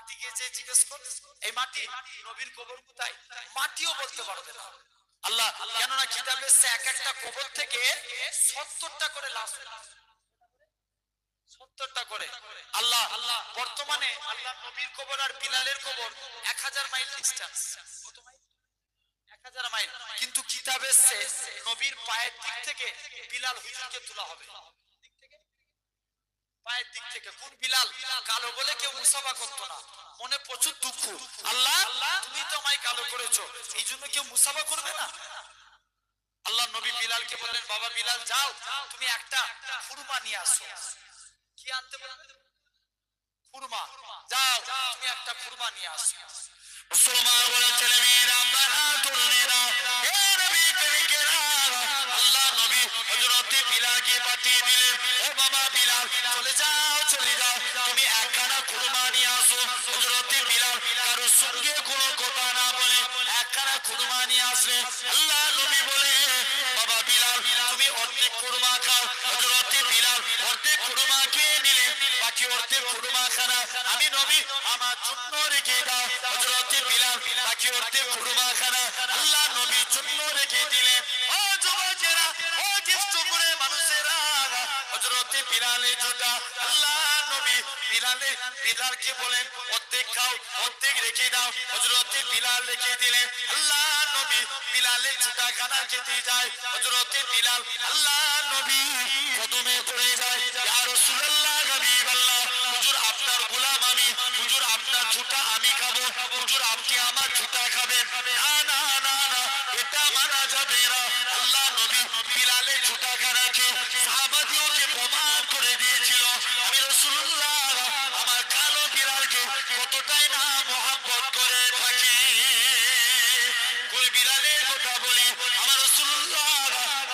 মাটিকে যে জিজ্ঞেস কর এই মাটি নবীর কবর কোথায়, মাটিও বলতে পারবে না। আল্লাহ কেননা কিতাবে এক একটা কবর থেকে 70টা করে লাশ, 70টা করে। আল্লাহ বর্তমানে আল্লাহ নবীর কবর আর বিলালের কবর 1000 মাইল ডিসটেন্স, কত মাইল? 1000 মাইল। কিন্তু কিতাবে নবীর পায়ের দিক থেকে বিলাল হুজুরকে তোলা হবে, পায়ের দিক থেকে। কোন বিলাল? কালো বলে কেউ মুসাফা করতো না, মনে প্রচুর দুঃখ, আল্লাহ তুমি তো আমায় কালো করেছো, এই জন্য কেউ মুসাফা করবে না। আল্লাহ নবী বিলালকে বললেন, বাবা বিলাল যাও তুমি একটা খুরমা নিয়ে আসো। কি আনতে বললেন? খুরমা। যাও তুমি একটা খুরমা নিয়ে আসো। মুসলমান বলে ছেলে মেয়েরা, আপনারা তরুণেরা, হে নবী প্রেমিকেরা, আল্লাহ নবী হযরত বিলালকে পাঠিয়ে দিলেন, ও বাবা বিলাল চলে যাও চলে যাও, তুমি একখানা খুরমা নিয়ে আসো। হযরত বিলাল কারোর সঙ্গে কোনো কথা না বলে একখানা খুরমা নিয়ে আসলেন। আল্লাহ নবী বলে, বাবা বিলাল তুমি অর্ধেক খুরমা খাও। হযরত বিলাল অর্ধেক খুরমা খেয়ে নিলেন, বাকি অর্ধেক খুরমা খানা আমি নবী আমার জন্য রেখে দাও। হযরত বিলাল বাকি অর্ধেক খুরমা খানা আল্লাহ নবীর জন্য রেখে দিলেন। ও যুবকেরা, ও খ্রিস্টপুরের মানুষেরা, হযরত বিলালের জুতা আল্লাহ নবী বিলালকে বলেন অর্ধেক খাও অর্ধেক রেখে দাও। হযরত বিলাল রেখে দিলেন। আল্লাহ নবী বিলালের জুতা খানা খেতে যায়। হযরত বিলাল আল্লাহ নবী কদমে পড়ে যায়, ইয়া রাসূলুল্লাহ হাবিবাল্লাহ, হুজুর আপনার গোলাম আমি, হুজুর আপনার জুতা আমি খাবো, হুজুর আপনি আমার জুতা খাবেন। না না না না, এটা মানা যাবে না। আল্লাহ নবী বিলালের জুতা খানাকে সাহাবাদিওকে প্রমাণ করে দিয়েছিল, আমি রাসূলুল্লাহ আমার কালো বিলালকে কতটাই না মহব্বত করে থাকি। কোন বিলালের কথা বলি, আমার রাসূলুল্লাহ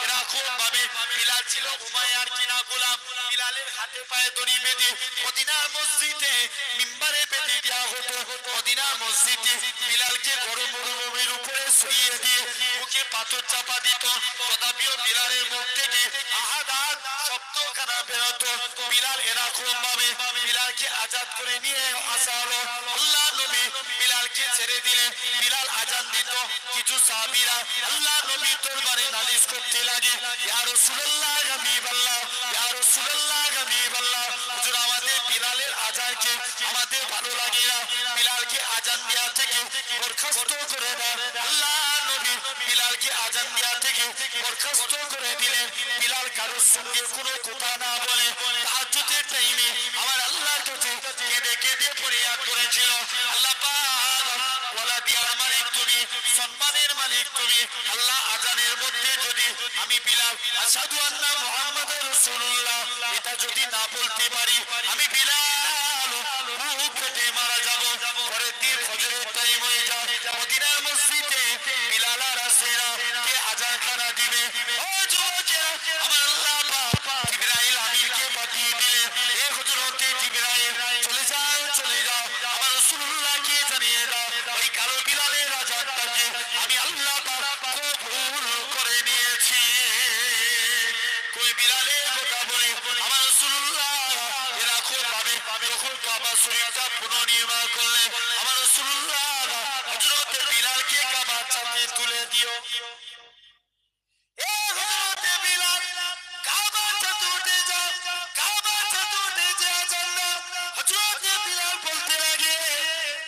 এরকম ভাবে বিলাল ছিল উমাইয়ার কিনা গোলাম। বিলালের হাতে পায়ে দড়ি বেঁধে মদিনার মসজিদে মিম্বারে বেঁধে দেওয়া হতো। মদিনার মসজিদে বিলালকে গরম মরুভূমির উপরে শুইয়ে দিয়ে মুখে পাথর চাপা দিত, তথাপিও বিলালের মুখ থেকে আহাদ আহাদ শব্দখানা বেরোতো। বিলাল এরকম ভাবে বিলালকে আজাদ করে নিয়ে আসা হলো। আল্লাহ নবী বিলালকে ছেড়ে দিলেন। বিলাল আজান দিত, কিছু সাহাবীরা আল্লাহ নবীর দরবারে নালিশ করতে লাগে, ইয়া রাসূলুল্লাহ হাবিবাল্লাহ, ইয়া রাসূলুল্লাহ হাবিবাল্লাহ, হুজুর আমাদের বিলালের আজানকে আমাদের ভালো লাগে না, বিলালকে আজান দেওয়া থেকে বরখাস্ত করে দাও। আল্লাহ নবী বিলালকে আজান দেওয়া থেকে বরখাস্ত করে দিলেন। বিলাল কারোর সঙ্গে কোনো কথা না বলে তাহাজ্জুদের টাইমে আমার আল্লাহর কাছে কেঁদে কেঁদে ফরিয়াদ করেছিল, আল্লাহ পাক ওয়ালা দিয়ার মালিক তুমি, সম্মানের মালিক তুমি। আল্লাহ আজানের মধ্যে যদি আমি বিলাল আশহাদু আন্না মুহাম্মাদুর রাসূলুল্লাহ এটা যদি না বলতে পারি, আমি বিলাল বুক ফেটে মারা যাব। পরের দিন ফজরের টাইম হয়ে যায়, মদিনার মসজিদে বিলাল আর আসে না, কে আজান খানা দিবে? ও যুবকেরা, আমার আল্লাহ পাক জিবরাইল আমিনকে পাঠিয়ে দিলেন, এ হযরত জিবরাইল চলে যাও চলে যাও, আমার রাসূলুল্লাহকে জানিয়ে দাও ওই কালো বিলালের আজানটাকে আমি আল্লাহ পাক কবুল করে নিয়েছি। কই বিলালের কথা বলে আমার রাসূলুল্লাহ এরকম ভাবে যখন কাবা শরীফটা পুনর্নির্মাণ করলেন, আমার রাসূলুল্লাহ হযরত বিলালকে কাবার সাথে তুলে দিও। এ হযরত বিলাল কাবার সাথে উঠে যাও, কাবার সাথে উঠে যে আজান দাও। হযরত বিলাল বলতে লাগে,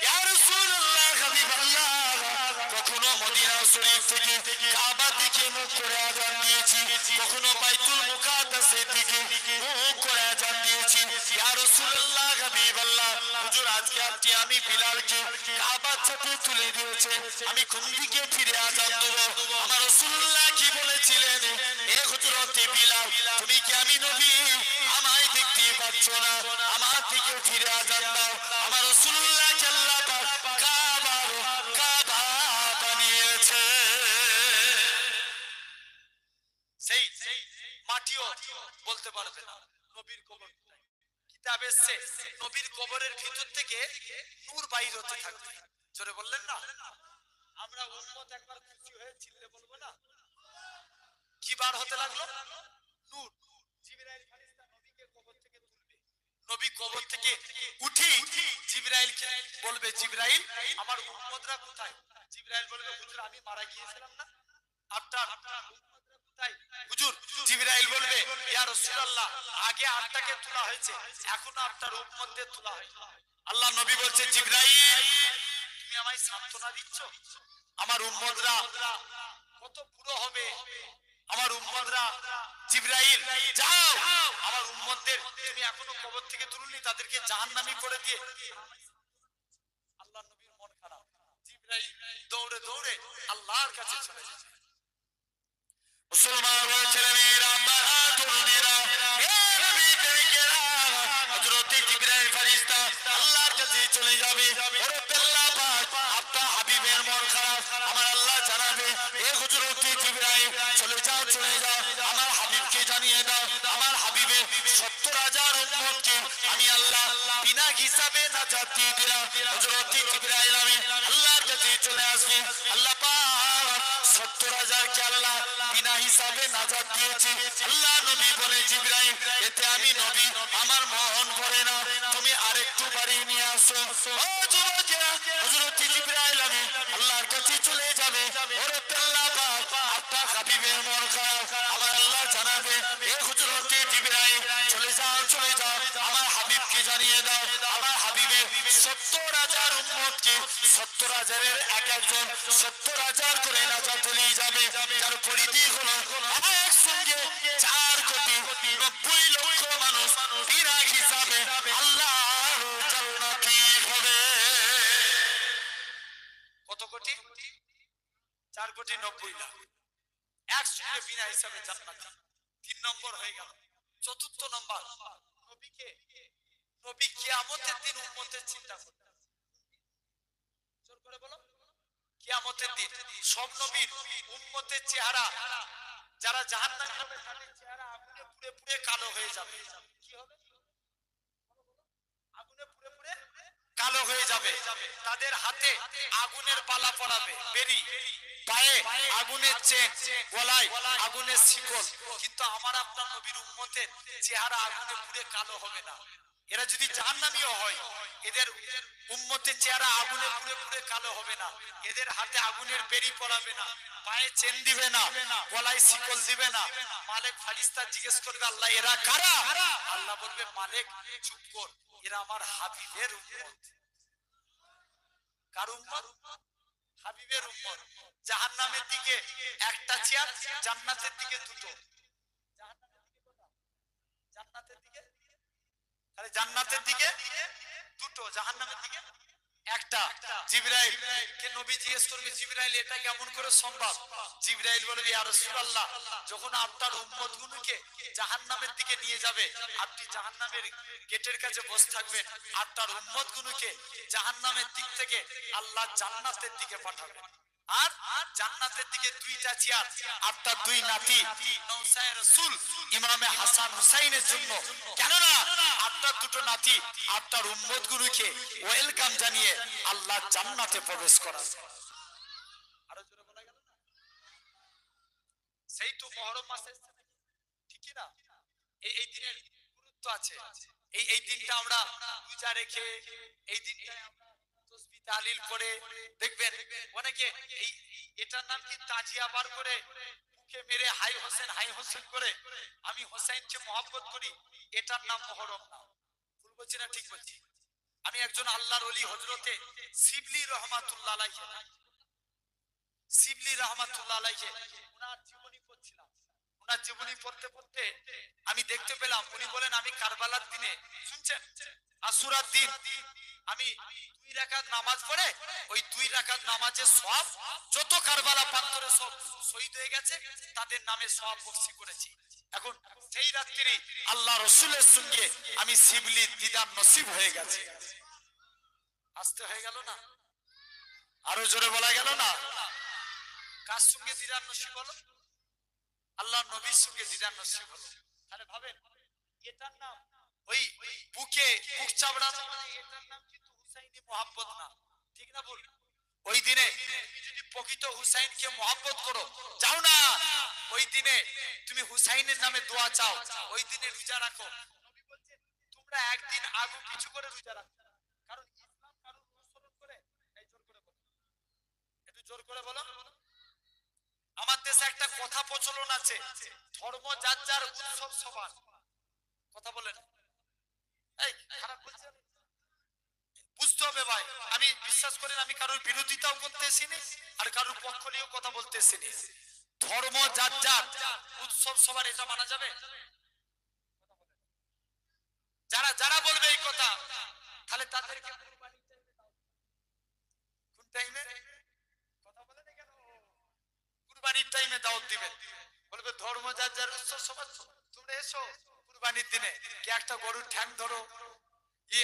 ইয়া রাসূলুল্লাহ হাবিবাল্লাহ, কখনো মদিনা শরীফ থেকে কাবা দিকে মুখ করে আজান দিয়েছি, কখনো বাইতুল মুকাদ্দাসের দিকে মুখ করে আজান দিয়েছি। ইয়া রাসূলুল্লাহ হাবিবাল্লাহ, হুজুর আজকে আপনি আমি বিলালকে কাবার সাথে তুলে দিয়েছে, আমি কোন দিকে ফিরে আজান দেব? আমার রাসূলুল্লাহ কি বলেছিলেন, এ হযরত বিলাল তুমি কি আমি নবী আমায় দেখতে পাচ্ছ না? আমার থেকে ফিরে আজান দাও। আমার রাসূলুল্লাহকে আল্লাহ পাক কাবা বানিয়েছে। সেই মাটিও বলতে পারবে না নবীর কবর কোথায়। কিতাবে এসেছে নবীর কবরের ভিতর থেকে নূর বাইর হতে থাকবে। জোরে বললেন না? আমরা উম্মত একবার খুশি হয়ে চিল্লে বলবো না? কি বার হতে লাগলো? নূর। জিবরাইল ফেরেশতা নবীকে কবর থেকে তুলবে, নবী কবর থেকে উঠি জিবরাইলকে বলবে, জিবরাইল আমার উম্মতরা কোথায়? জিবরাইল বলবে, হুজুর আমি মারা গিয়েছিলাম না, আপনার উম্মতরা কোথায়? হুজুর জিবরাইল বলবে, ইয়া রাসূলুল্লাহ আগে আটটাকে তোলা হয়েছে, এখনো আপনার উম্মতদের তোলা হয়নি। আল্লাহ নবী বলছে, জিবরাইল তুমি আমায় সান্ত্বনা দিচ্ছ? আমার উম্মতরা কত বুড়ো হবে, আমার উম্মতরা, জিবরাইল যাও আমার উম্মতদের তুমি এখনো কবর থেকে তুলনি, তাদেরকে জাহান্নামী করে দিয়ে। আল্লাহ নবীর মন খারাপ, জিবরাইল দৌড়ে দৌড়ে আল্লাহর কাছে চলে যায়। মুসলমান ছেলেমেয়েরা, তরুণেরা, হে নবী প্রেমিকেরা, হযরত জিবরাইল ফেরেশতা আল্লাহর কাছে চলে যাবে। ওরে আল্লাহ পাক, আপনার হাবিবের মন খারাপ, আমার আল্লাহ জানাবে, হে হযরত জিবরাইল চলে যাও, চলে যাও, আমার হাবিবকে জানিয়ে দাও, আমার হাবিবের 70,000 উম্মতকে আমি আল্লাহ বিনা হিসাবে নাজাত দিয়ে দিলাম। হযরত জিবরাইল আমি আল্লাহর কাছে চলে আসবে। আল্লাহ পাক 70,000 কে আল্লাহ বিনা হিসাবে নাজাত দিয়েছে। আল্লাহ নবী বলে, জিবরাইল এতে আমি নবী আমার মন ভরে না, তুমি আরেকটু বাড়িয়ে নিয়ে আসো। ও যুবকেরা, হযরত জিবরাইল আমি আল্লাহর কাছে চলে যাবে। ওরে আল্লাহ পাক, আপনার হাবিবের মন খারাপ, আমার আল্লাহ জানাবে, এ হযরত জিবরাইল চলে যাও, চলে যাও, আমার হাবিবকে জানিয়ে দাও, আমার হাবিবের 70,000 উম্মতকে 70,000-এর এক একজন 70,000 করে নাজাত নিয়ে যাবে। তার পরিধি হলো একসঙ্গে 4,90,00,000 মানুষ বিনা হিসাবে আল্লাহর জান্নাতি হবে। কত কোটি? 4,90,00,000 একসঙ্গে বিনা হিসাবে জান্নাতি। 3 নম্বর হয়ে গেল। 4র্থ নম্বর, নবীকে নবী কিয়ামতের দিন উম্মতের চিন্তা করবে। জোর করে বলো, কিয়ামতের দিন সব নবীর উম্মতের চেহারা, যারা জাহান্নামী হবে তাদের চেহারা আগুনে পুড়ে পুড়ে কালো হয়ে যাবে। কি হবে? আগুনে পুড়ে পুড়ে কালো হয়ে যাবে। তাদের হাতে আগুনের বালা পড়াবে, বেরি, পায়ে আগুনের চেন, গলায় আগুনের শিকল। কিন্তু আমার আপনার নবীর উম্মতের চেহারা আগুনে পুড়ে কালো হবে না। এরা যদি জাহান্নামীও হয়, এদের উম্মতের চেহারা আগুনে পুড়ে পুড়ে কালো হবে না। এদের হাতে আগুনের বেরি পড়াবে না, পায়ে চেন দিবে না, গলায় শিকল দিবে না। মালিক ফারিস্তা জিজ্ঞেস করবে, আল্লাহ এরা কারা? আল্লাহ বলবে, মালিক চুপ কর, এরা আমার হাবিবের উম্মত। কার উম্মত? হাবিবের উম্মত। জাহান্নামের দিকে একটা চেয়ার, জান্নাতের দিকে দুটো। জান্নাতের দিকে আরে জান্নাতের দিকে দুটো, জাহান্নামের দিকে একটা। জিবরাইল কে নবী জিজ্ঞেস করবে, জিবরাইল এটা কেমন করে সম্ভব? জিবরাইল বলবে, ইয়া রাসূলুল্লাহ যখন আপনার উম্মতগুলোকে জাহান্নামের দিকে নিয়ে যাবে, আপনি জাহান্নামের গেটের কাছে বসে থাকবেন, আপনার উম্মতগুলোকে জাহান্নামের দিক থেকে আল্লাহ জান্নাতের দিকে পাঠাবেন। আর জান্নাতের দিকে দুইটা চেয়ার আপনার দুই নাতি নওসায়ে রাসূল ইমামে হাসান হুসাইনের জন্য। কেননা আপনার দুটো নাতি আপনার উম্মতগুলোকে ওয়েলকাম জানিয়ে আল্লাহ জান্নাতে প্রবেশ করাবে। আরো জোরে বলা গেল না? সেই তো মুহররম মাসে, ঠিক কি না? এই দিনের গুরুত্ব আছে। এই দিনটা আমরা পূজা রেখে, এই দিনটায় আমরা তাসবিহ তাহলিল করে, দেখবেন অনেকে এই এটার নাম কি তাজিয়া বার করে বুকে মেরে হাই হোসেন করে, আমি হোসেনকে মহব্বত করি, এটার নাম মুহররম না। ভুল বলছি না ঠিক বলছি? আমি একজন আল্লাহর ওলি হযরতে শিবলি রহমাতুল্লাহ আলাইহি, শিবলি রহমাতুল্লাহ আলাইহি ওনার জীবনী পড়ছিলাম। ওনার জীবনী পড়তে পড়তে আমি দেখতে পেলাম, উনি বলেন আমি কারবালার দিনে, শুনছেন, আশুরার দিন আমি 2 রাকাত নামাজ পড়ে, ওই 2 রাকাত নামাজের সওয়াব যত কারবালা প্রান্তরে সব শহীদ হয়ে গেছে তাদের নামে সওয়াব বখশি করেছি। এখন সেই রাত্রি আল্লাহ রাসূলের সঙ্গে আমি শিবলির দিদার নসিব হয়ে গেছে। আসতে হয়ে গেল না? আরো জোরে বলা গেল না? কার সঙ্গে দিদার নসিব হলো? আল্লাহ নবীর সঙ্গে দিদার নসিব হলো। তাহলে ভাবেন, এটার নাম ওই বুকে বুক চাবড়ানো, মানে এটার নাম কিন্তু হুসাইনি মহব্বত না, ঠিক না বল? ওই দিনে তুমি যদি প্রকৃত হুসাইনকে মহব্বত করো, যাও না ওই দিনে তুমি হুসাইনের নামে দোয়া চাও, ওই দিনে রোজা রাখো। নবী বলছেন তোমরা একদিন আগু পিছু করে রোজা রাখবে, কারণ ইসলাম কারণ অনুসরণ করে। এই জোর করে বলো, একটু জোর করে বলো। আমার দেশে একটা কথা প্রচলন আছে, ধর্ম যার যার উৎসব সবার। কথা বলেন, এই খারাপ বলছে, বুঝতে হবে ভাই। আমি বিশ্বাস করেন আমি কারোর বিরোধিতাও করতে এসিনি আর কারোর পক্ষ নিয়েও কথা বলতে এসিনি। ধর্ম যার যার উৎসব সবার, এটা মানা যাবে? যারা যারা বলবে এই কথা, তাহলে তাদেরকে কোন টাইমে কথা বলে না কেন, কুরবানির টাইমে দাওয়াত দিবেন। বলবে ধর্ম যার যার উৎসব সবার, তোমরা এসো কুরবানির দিনে, কি একটা গরুর ঠ্যাং ধরো,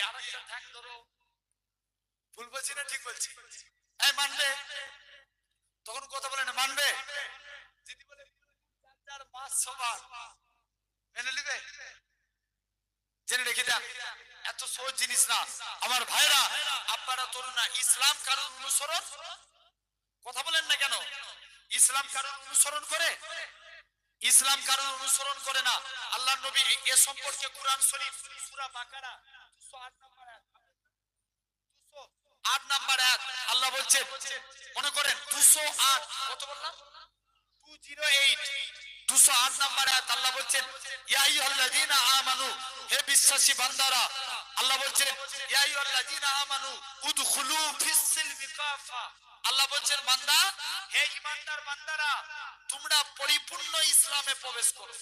আরেকটা ঠ্যাং ধরো। ভুল বলছি না ঠিক বলছি? এই মানবে? তখন কথা বলে না, মানবে? যদি বলে যার যার মাস সবার, মেনে নেবে? জেনে রেখে দেন, এত সহজ জিনিস না আমার ভাইরা, আপনারা তরুণা। ইসলাম কারণ অনুসরণ, কথা বলেন না কেন? ইসলাম কারণ অনুসরণ করে? ইসলাম কারণ অনুসরণ করে না। আল্লাহ নবী এ সম্পর্কে কুরআন শরীফ সূরা বাকারা 208 নাম্বার আয়াত আল্লাহ বলছেন, মনে করেন 208, কত বললাম? 208, 208 নাম্বার আয়াত আল্লাহ বলছেন, ইয়া আইয়ুহাল্লাযীনা আমানু, হে বিশ্বাসী বান্দারা, আল্লাহ বলছেন ইয়া আইয়ুহাল্লাযীনা আমানু উদখুলু ফিস সিলমি কাফা। আল্লাহ বলছেন বান্দা, হে ঈমানদার বান্দারা, তোমরা পরিপূর্ণ ইসলামে প্রবেশ করো।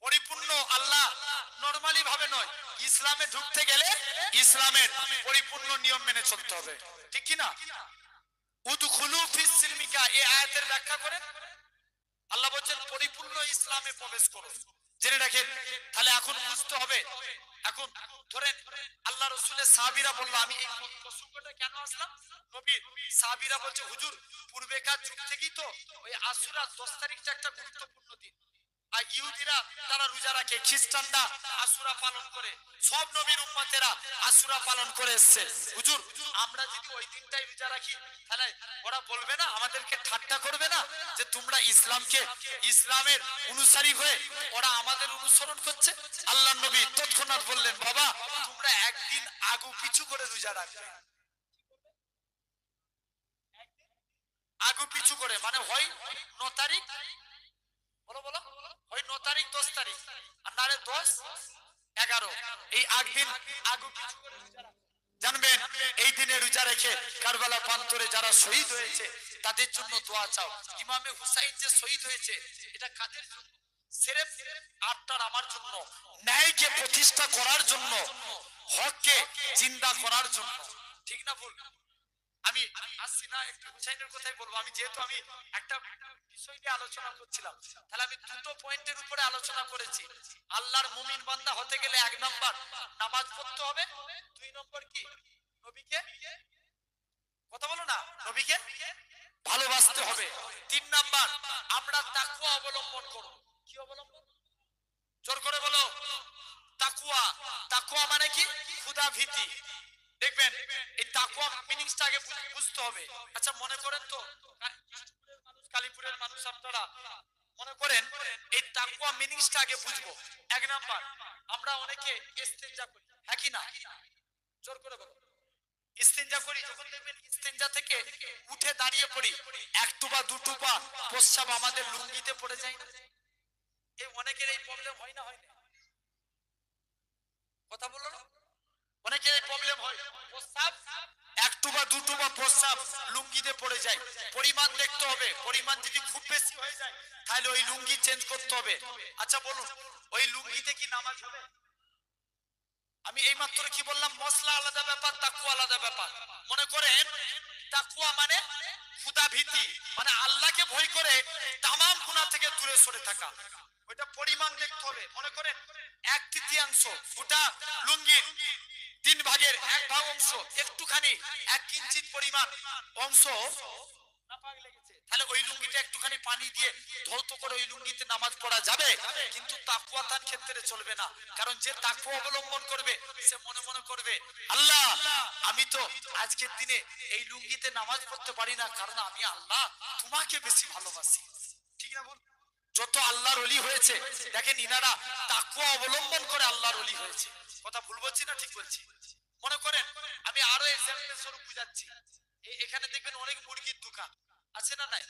পরিপূর্ণ, আল্লাহ নরমালি ভাবে নয়, ইসলামে ঢুকতে গেলে ইসলামের পরিপূর্ণ নিয়ম মেনে চলতে হবে, ঠিক কি না? উদখুলু ফিস সিলমিকা, এই আয়াতের ব্যাখ্যা করেন আল্লাহ বলছেন পরিপূর্ণ ইসলামে প্রবেশ করো। জেনে রাখেন, তাহলে এখন বুঝতে হবে। এখন ধরেন আল্লাহ রাসূলের সাহাবীরা বলল, আমি এই প্রসঙ্গটা কেন আসলাম, নবীর সাহাবীরা বলছে হুজুর পূর্বেকার যুগ থেকেই তো ওই আশুরা 10 তারিখটা একটা গুরুত্বপূর্ণ দিন, আর ইহুদিরা তারা রোজা রাখে, খ্রিস্টানরা আশুরা পালন করে, সব নবীর উম্মতেরা আশুরা পালন করে এসেছে। হুজুর আমরা যদি ওই দিনটাই রোজা রাখি, তাহলে ওরা বলবে না, আমাদেরকে ঠাট্টা করবে না যে তোমরা ইসলামকে, ইসলামের অনুসারী হয়ে ওরা আমাদের অনুসরণ করছে? আল্লাহ নবী তৎক্ষণাৎ বললেন, বাবা তোমরা একদিন আগু পিছু করে রোজা রাখবে। আগু পিছু করে মানে হয় 9 তারিখ, বলো বলো, ওই 9 তারিখ 10 তারিখ, আর নারে 10 11, এই একদিন আগু পিছু করে রোজা রাখবে। জানবেন এই দিনে রোজা রেখে কারবালা প্রান্তরে যারা শহীদ হয়েছে তাদের জন্য দোয়া চাও। ইমামে হুসাইন যে শহীদ হয়েছে, এটা কাদের জন্য? সিরেফ আপনার আমার জন্য, ন্যায়কে প্রতিষ্ঠা করার জন্য, হককে জিন্দা করার জন্য, ঠিক না ভুল? আমি আসছি না, একটু হুসাইনের কথাই বলবো। আমি যেহেতু আমি একটা বিষয় নিয়ে আলোচনা করছিলাম, তাহলে আমি দুটো পয়েন্টের উপরে আলোচনা করেছি। আল্লাহর মুমিন বান্দা হতে গেলে 1 নাম্বার নামাজ পড়তে হবে, 2 নম্বর কি নবীকে, কথা বলো না, নবীকে ভালোবাসতে হবে, 3 নাম্বার আমরা তাকওয়া অবলম্বন করব। কি অবলম্বন? জোর করে বলো। তাকওয়া, তাকওয়া মানে কি? খোদা ভীতি। দেখবেন এই তাকওয়া মিনিংসটা আগে বুঝতে হবে। আচ্ছা মনে করেন তো, কালীপুরের মানুষ আপনারা মনে করেন এই তাকওয়া মিনিংসটা আগে বুঝবো। 1 নাম্বার আমরা অনেকে ইস্তেনজা করি, হ্যাঁ কি না? জোর করে বলো। ইস্তেনজা করি, যখন দেখবেন ইস্তেনজা থেকে উঠে দাঁড়িয়ে পড়ি, 1 টোপা 2 টোপা প্রস্রাব আমাদের লুঙ্গিতে পড়ে যায় না? এই অনেকের এই প্রবলেম হয় না, হয় না? কথা বললো না? অনেকের এই প্রবলেম হয়, প্রস্রাব 1 টোপা 2 টোপা প্রস্রাব লুঙ্গিতে পড়ে যায়। পরিমাণ দেখতে হবে, পরিমাণ যদি খুব বেশি হয়ে যায় তাহলে ওই লুঙ্গি চেঞ্জ করতে হবে। আচ্ছা বলুন, ওই লুঙ্গিতে কি নামাজ হবে? আমি এই মাত্র কি বললাম, মশলা আলাদা ব্যাপার, তাকওয়া আলাদা ব্যাপার। মনে করেন তাকওয়া মানে খোদা ভীতি, মানে আল্লাহকে ভয় করে তামাম গুনাহ থেকে দূরে সরে থাকা, ওইটা পরিমাণ দেখতে হবে। মনে করেন 1/3 ওটা লুঙ্গির 3 ভাগের 1 ভাগ অংশ একটুখানি 1 ইঞ্চি পরিমাণ অংশ নাপাক লেগেছে, তাহলে ওই লুঙ্গিটা একটুখানি পানি দিয়ে ধৌত করে ওই লুঙ্গিতে নামাজ পড়া যাবে, কিন্তু তাকওয়া তার ক্ষেত্রে চলবে না। কারণ যে তাকওয়া অবলম্বন করবে সে মনে মনে করবে, আল্লাহ আমি তো আজকের দিনে এই লুঙ্গিতে নামাজ পড়তে পারি না, কারণ আমি আল্লাহ তোমাকে বেশি ভালোবাসি, ঠিক না বল? যত আল্লাহর ওলি হয়েছে দেখেন ইনারা তাকওয়া অবলম্বন করে আল্লাহর ওলি হয়েছে। কথা ভুল বলছি না ঠিক বলছি? মনে করেন আমি আরো এক্সাম্পল স্বরূপ বুঝাচ্ছি। এখানে দেখবেন অনেক মুরগির দোকান আছে না নাই?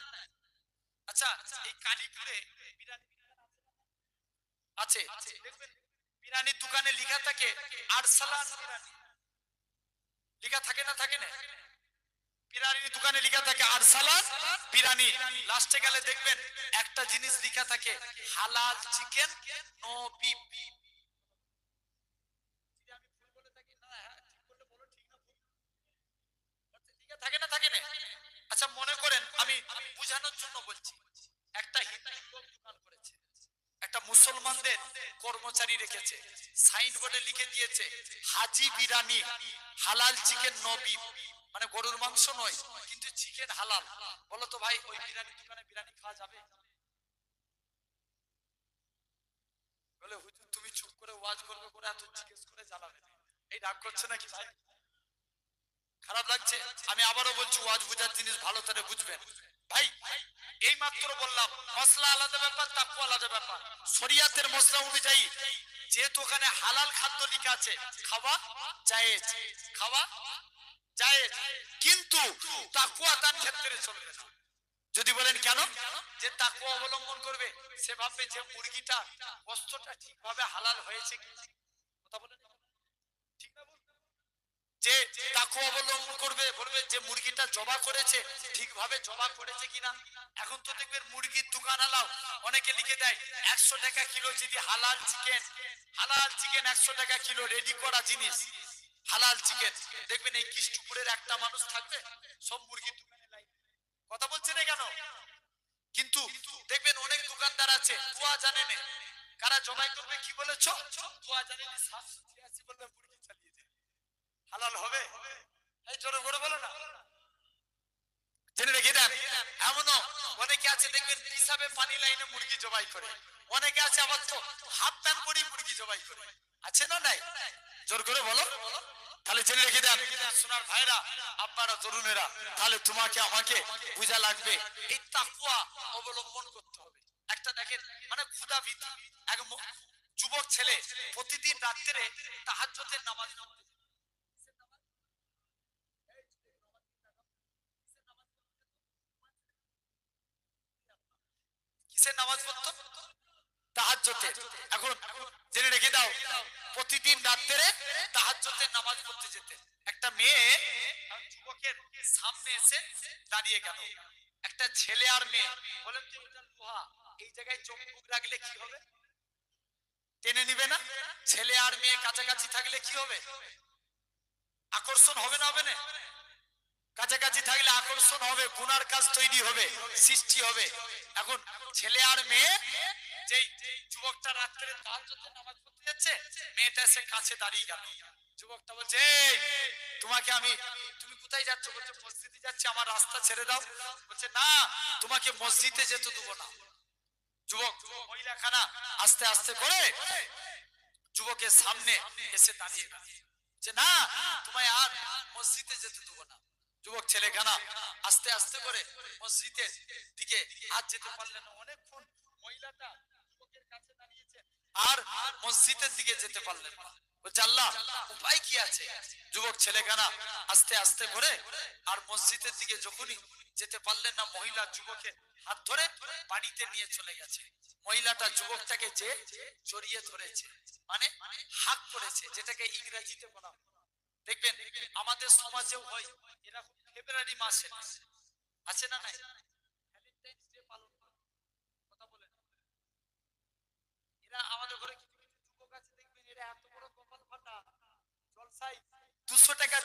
আচ্ছা এই কালীপুরে আছে, দেখবেন বিরিয়ানির দোকানে লেখা থাকে আরসালান বিরিয়ানি, লেখা থাকে না থাকে না? বিরিয়ানির দোকানে লেখা থাকে আরসালান বিরিয়ানি, লাস্টে গেলে দেখবেন একটা জিনিস লেখা থাকে হালাল চিকেন নো বিফ। থাকে না থাকে না? আচ্ছা মনে করেন আমি বুঝানোর জন্য বলছি, একটা হিন্দু লোক দোকান করেছে, একটা মুসলমানদের কর্মচারী রেখেছে, সাইনবোর্ডে লিখে দিয়েছে হাজি বিরিয়ানি হালাল চিকেন নো বিফ, মানে গরুর মাংস নয় কিন্তু চিকেন হালাল। বলো তো ভাই ওই বিরিয়ানি দোকানে বিরিয়ানি খাওয়া যাবে? বলে হুজুর তুমি চুপ করে ওয়াজ করবে করে এত জিজ্ঞেস করে জ্বালাবে, এই রাগ করছে নাকি ভাই? খারাপ লাগছে? আমি আবারও বলছি ওয়াজ বুঝার জিনিস ভালো করে বুঝবেন ভাই। এই মাত্র বললাম মশলা আলাদা ব্যাপার, তাকওয়া আলাদা ব্যাপার। শরিয়াতের মশলা অনুযায়ী যেহেতু ওখানে হালাল খাদ্য লেখা আছে খাওয়া জায়েজ, খাওয়া জায়েজ, কিন্তু তাকওয়া তার ক্ষেত্রে চলবে না। যদি বলেন কেন? যে তাকওয়া অবলম্বন করবে সে ভাববে যে মুরগিটা কষ্টটা ঠিকভাবে হালাল হয়েছে কি। কথা বলেন ঠিক না? যে তাকওয়া অবলম্বন করবে বলবে যে মুরগিটা জবা করেছে ঠিকভাবে জবা করেছে কিনা। এখন তো দেখবেন মুরগির দোকান আলাও অনেকে লিখে দেয় 100 টাকা কিলো, যদি হালাল চিকেন, হালাল চিকেন 100 টাকা কিলো রেডি করা জিনিস হালাল চিকেন। দেখবেন এই কৃষ্ণপুরের একটা মানুষ থাকবে সব মুরগির দোকানে লাইন। কথা বলছে না কেন? কিন্তু দেখবেন অনেক দোকানদার আছে তুয়া জানে না কারা জবাই করবে, কি বলেছো তুয়া জানে না 786 বলবে মুরগি চালিয়ে যায়, হালাল হবে? এই জোরে করে বলো না, জেনে রেখে দেন। এমনও অনেকে আছে দেখবেন হিসাবে পানি লাইনে মুরগি জবাই করে, অনেকে আছে আবার তো হাফ প্যান্ট পরি মুরগি জবাই করে, আছে না নাই? জোর করে বলো, তাহলে জেনে রেখে দেন সোনার ভাইরা আপনারা তরুণেরা, তাহলে তোমাকে আমাকে বুঝা লাগবে এই তাকওয়া অবলম্বন করতে হবে। একটা দেখেন মানে ক্ষুধা ভীতি, এক যুবক ছেলে প্রতিদিন রাত্রে তাহাজ্জুদের নামাজ পড়ে, কিসের নামাজ পড়তো? তাহাজ্জুদের। এখন জেনে রেখে দাও প্রতিদিন রাত্রে তাহাজ্জুদের নামাজ পড়তে যেতে একটা মেয়ে যুবকের সামনে এসে দাঁড়িয়ে গেল, একটা ছেলে আর মেয়ে, বলেন যে এটা লোহা, এই জায়গায় চুম্বক রাখলে কি হবে? টেনে নিবে না? ছেলে আর মেয়ে কাছাকাছি থাকলে কি হবে? আকর্ষণ হবে না হবে না? কাছাকাছি থাকলে আকর্ষণ হবে, গুনার কাজ তৈরি হবে, সৃষ্টি হবে। এখন ছেলে আর মেয়ে, যেই যুবকটা রাত্রে তাহাজ্জুদের নামাজ পড়তে যাচ্ছে মেয়েটা এসে কাছে দাঁড়িয়ে গেল, যুবকটা বলছে তোমাকে আমি, তুমি কোথায় যাচ্ছ? বলছে মসজিদে যাচ্ছি, আমার রাস্তা ছেড়ে দাও। বলছে না তোমাকে মসজিদে যেতে দেবো না। যুবক মহিলাখানা আস্তে আস্তে করে যুবকের সামনে এসে দাঁড়িয়ে গেল, যে না তোমায় আর মসজিদে যেতে দেবো না। যুবক ছেলেখানা আস্তে আস্তে করে মসজিদের দিকে আর যেতে পারলেন না, অনেকক্ষণ মহিলাটা যুবকের কাছে দাঁড়িয়েছে আর মসজিদের দিকে যেতে পারলেন না। বলছে আল্লাহ উপায় কি আছে? যুবক ছেলেখানা আস্তে আস্তে করে আর মসজিদের দিকে যখনই যেতে পারলেন না, মহিলা যুবকের হাত ধরে বাড়িতে নিয়ে চলে গেছে। মহিলাটা যুবকটাকে যে জড়িয়ে ধরেছে, মানে হাত করেছে, যেটাকে ইংরেজিতে বলা হয়। দেখবেন আমাদের সমাজেও হয় এরকম, ফেব্রুয়ারি মাসে আছে না নাই ভ্যালেন্টাইন্স ডে পালন করে, কথা বলেন, এরা আমাদের ঘরে কিছু কিছু যুবক আছে দেখবেন এরা এত বড় কপাল ফাটা জলসাই 200 টাকা